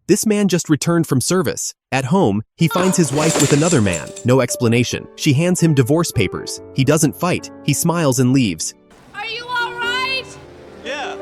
This man just returned from service. At home, he finds his wife with another man. No explanation. She hands him divorce papers. He doesn't fight. He smiles and leaves. Are you all right? Yeah.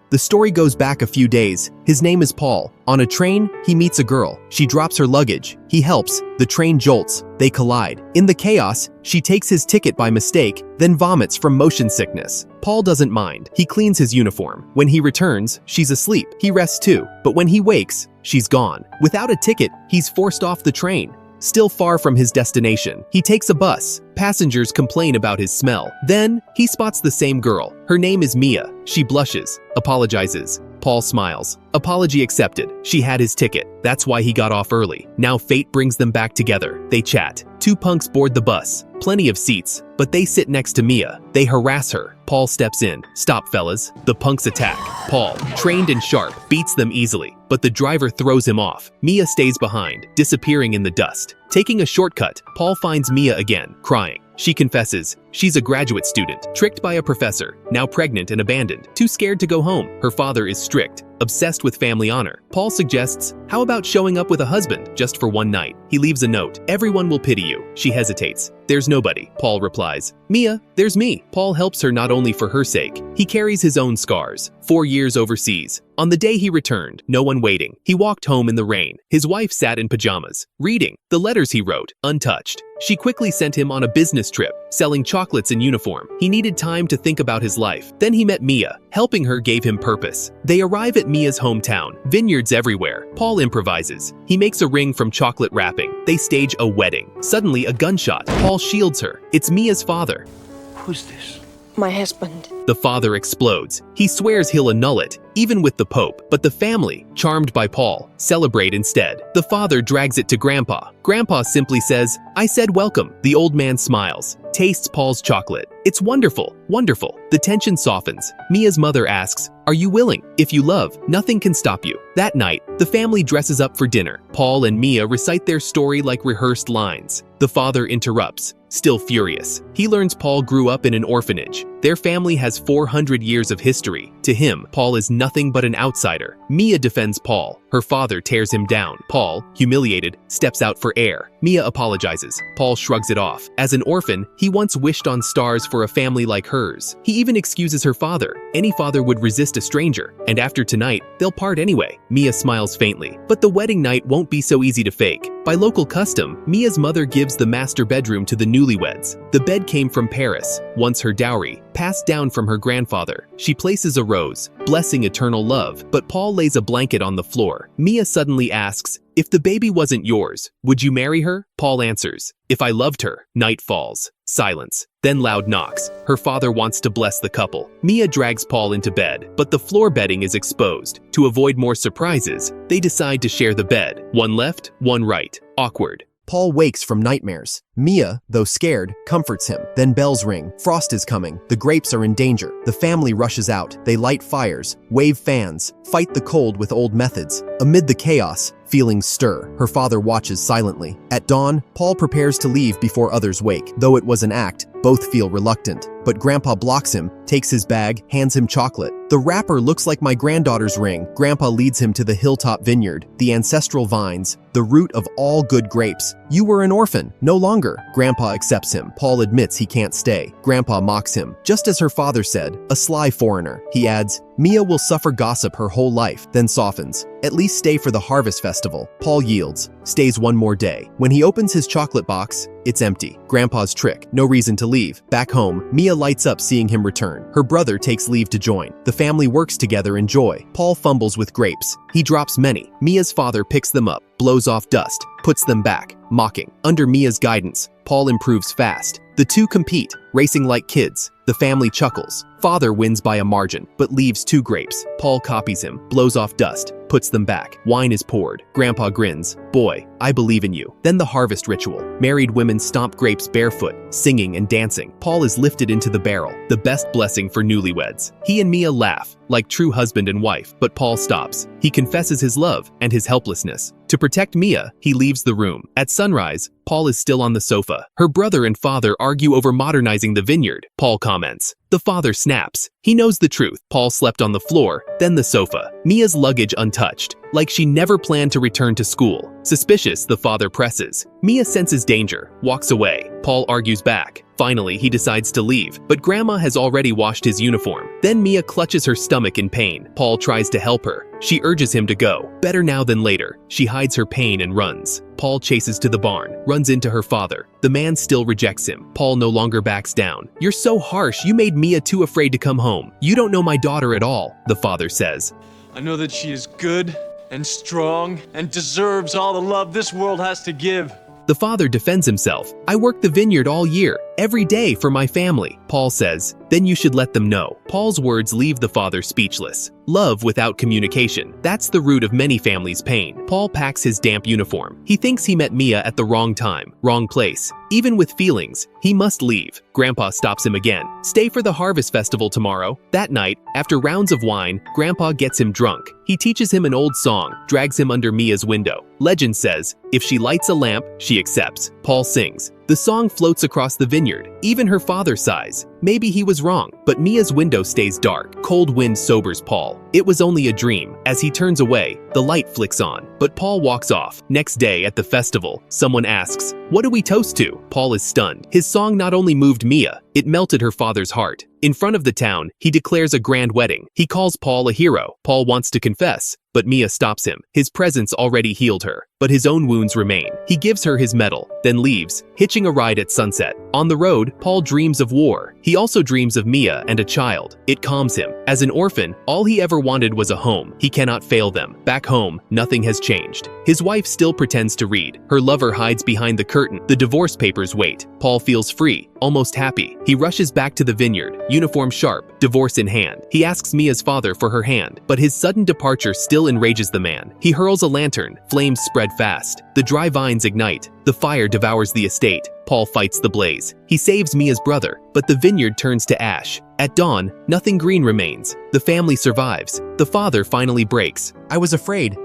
The story goes back a few days. His name is Paul. On a train, he meets a girl. She drops her luggage. He helps. The train jolts. They collide. In the chaos, she takes his ticket by mistake, then vomits from motion sickness. Paul doesn't mind. He cleans his uniform. When he returns, she's asleep. He rests too. But when he wakes, she's gone. Without a ticket, he's forced off the train. Still far from his destination, he takes a bus. Passengers complain about his smell. Then, he spots the same girl. Her name is Mia. She blushes, apologizes. Paul smiles. Apology accepted. She had his ticket. That's why he got off early. Now fate brings them back together. They chat. Two punks board the bus. Plenty of seats, but they sit next to Mia. They harass her. Paul steps in. Stop, fellas. The punks attack. Paul, trained and sharp, beats them easily, but the driver throws him off. Mia stays behind, disappearing in the dust. Taking a shortcut, Paul finds Mia again, crying. She confesses she's a graduate student, tricked by a professor, now pregnant and abandoned, too scared to go home. Her father is strict, obsessed with family honor. Paul suggests, how about showing up with a husband, just for one night? He leaves a note. Everyone will pity you. She hesitates. There's nobody. Paul replies. Mia, there's me. Paul helps her not only for her sake. He carries his own scars. 4 years overseas. On the day he returned, no one waiting. He walked home in the rain. His wife sat in pajamas, reading. The letters he wrote, untouched. She quickly sent him on a business trip, selling chocolates in uniform. He needed time to think about his life. Then he met Mia. Helping her gave him purpose. They arrive at Mia's hometown. Vineyards everywhere. Paul improvises. He makes a ring from chocolate wrapping. They stage a wedding. Suddenly, a gunshot. Paul shields her. It's Mia's father. Who's this? My husband. The father explodes. He swears he'll annul it, even with the Pope. But the family, charmed by Paul, celebrate instead. The father drags it to Grandpa. Grandpa simply says, I said welcome. The old man smiles, tastes Paul's chocolate. It's wonderful, wonderful. The tension softens. Mia's mother asks, are you willing? If you love, nothing can stop you. That night, the family dresses up for dinner. Paul and Mia recite their story like rehearsed lines. The father interrupts, still furious. He learns Paul grew up in an orphanage. Their family has 400 years of history. To him, Paul is nothing but an outsider. Mia defends Paul. Her father tears him down. Paul, humiliated, steps out for air. Mia apologizes. Paul shrugs it off. As an orphan, he once wished on stars for a family like hers. He even excuses her father. Any father would resist a stranger. And after tonight, they'll part anyway. Mia smiles faintly. But the wedding night won't be so easy to fake. By local custom, Mia's mother gives the master bedroom to the newlyweds. The bed came from Paris, once her dowry, passed down from her grandfather. She places a rose, blessing eternal love, but Paul lays a blanket on the floor. Mia suddenly asks, if the baby wasn't yours, would you marry her? Paul answers, if I loved her. Night falls. Silence. Then loud knocks. Her father wants to bless the couple. Mia drags Paul into bed, but the floor bedding is exposed. To avoid more surprises, they decide to share the bed. One left, one right. Awkward. Paul wakes from nightmares. Mia, though scared, comforts him. Then bells ring. Frost is coming. The grapes are in danger. The family rushes out. They light fires, wave fans, fight the cold with old methods. Amid the chaos, feelings stir. Her father watches silently. At dawn, Paul prepares to leave before others wake. Though it was an act, both feel reluctant. But Grandpa blocks him, takes his bag, hands him chocolate. The wrapper looks like my granddaughter's ring. Grandpa leads him to the hilltop vineyard, the ancestral vines, the root of all good grapes. You were an orphan, no longer. Grandpa accepts him. Paul admits he can't stay. Grandpa mocks him. Just as her father said, a sly foreigner. He adds, Mia will suffer gossip her whole life, then softens. At least stay for the harvest festival. Paul yields, stays one more day. When he opens his chocolate box, it's empty. Grandpa's trick, no reason to leave. Back home, Mia lights up seeing him return. Her brother takes leave to join. The family works together in joy. Paul fumbles with grapes. He drops many. Mia's father picks them up, blows off dust, puts them back, mocking. Under Mia's guidance, Paul improves fast. The two compete, racing like kids. The family chuckles. Father wins by a margin, but leaves 2 grapes. Paul copies him, blows off dust, puts them back. Wine is poured. Grandpa grins. Boy, I believe in you. Then the harvest ritual. Married women stomp grapes barefoot, singing and dancing. Paul is lifted into the barrel, the best blessing for newlyweds. He and Mia laugh, like true husband and wife, but Paul stops. He confesses his love and his helplessness. To protect Mia, he leaves the room. At sunrise, Paul is still on the sofa. Her brother and father argue over modernizing the vineyard. Paul comments. The father snaps. He knows the truth. Paul slept on the floor, then the sofa. Mia's luggage untouched, like she never planned to return to school. Suspicious, the father presses. Mia senses danger, walks away. Paul argues back. Finally, he decides to leave, but Grandma has already washed his uniform. Then Mia clutches her stomach in pain. Paul tries to help her. She urges him to go. Better now than later. She hides her pain and runs. Paul chases to the barn, runs into her father. The man still rejects him. Paul no longer backs down. You're so harsh, you made Mia too afraid to come home. You don't know my daughter at all, the father says. I know that she is good and strong and deserves all the love this world has to give. The father defends himself. I work the vineyard all year, every day for my family. Paul says, then you should let them know. Paul's words leave the father speechless. Love without communication. That's the root of many families' pain. Paul packs his damp uniform. He thinks he met Mia at the wrong time, wrong place. Even with feelings, he must leave. Grandpa stops him again. Stay for the harvest festival tomorrow. That night, after rounds of wine, Grandpa gets him drunk. He teaches him an old song, drags him under Mia's window. Legend says, if she lights a lamp, she accepts. Paul sings. The song floats across the vineyard. Even her father sighs. Maybe he was wrong, but Mia's window stays dark. Cold wind sobers Paul. It was only a dream. As he turns away, the light flicks on, but Paul walks off. Next day at the festival, someone asks, what do we toast to? Paul is stunned. His song not only moved Mia, it melted her father's heart. In front of the town, he declares a grand wedding. He calls Paul a hero. Paul wants to confess, but Mia stops him. His presence already healed her, but his own wounds remain. He gives her his medal, then leaves, hitching a ride at sunset. On the road, Paul dreams of war. He also dreams of Mia and a child. It calms him. As an orphan, all he ever wanted was a home. He cannot fail them. Back home, nothing has changed. His wife still pretends to read. Her lover hides behind the curtain. The divorce papers wait. Paul feels free, almost happy. He rushes back to the vineyard, uniform sharp, divorce in hand. He asks Mia's father for her hand, but his sudden departure still enrages the man. He hurls a lantern. Flames spread fast. The dry vines ignite. The fire devours the estate. Paul fights the blaze. He saves Mia's brother, but the vineyard turns to ash. At dawn, nothing green remains. The family survives. The father finally breaks. I was afraid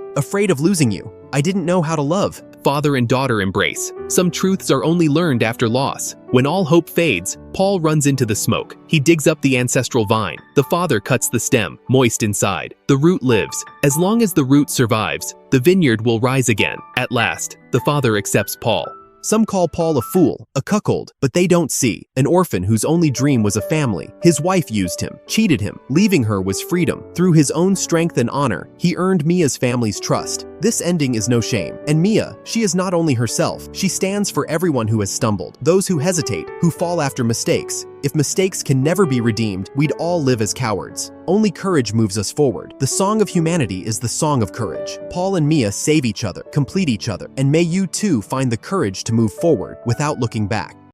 of losing you. I didn't know how to love. Father and daughter embrace. Some truths are only learned after loss. When all hope fades, Paul runs into the smoke. He digs up the ancestral vine. The father cuts the stem, moist inside. The root lives. As long as the root survives, the vineyard will rise again. At last, the father accepts Paul. Some call Paul a fool, a cuckold, but they don't see. An orphan whose only dream was a family. His wife used him, cheated him. Leaving her was freedom. Through his own strength and honor, he earned Mia's family's trust. This ending is no shame. And Mia, she is not only herself, she stands for everyone who has stumbled, those who hesitate, who fall after mistakes. If mistakes can never be redeemed, we'd all live as cowards. Only courage moves us forward. The song of humanity is the song of courage. Paul and Mia save each other, complete each other, and may you too find the courage to move forward without looking back.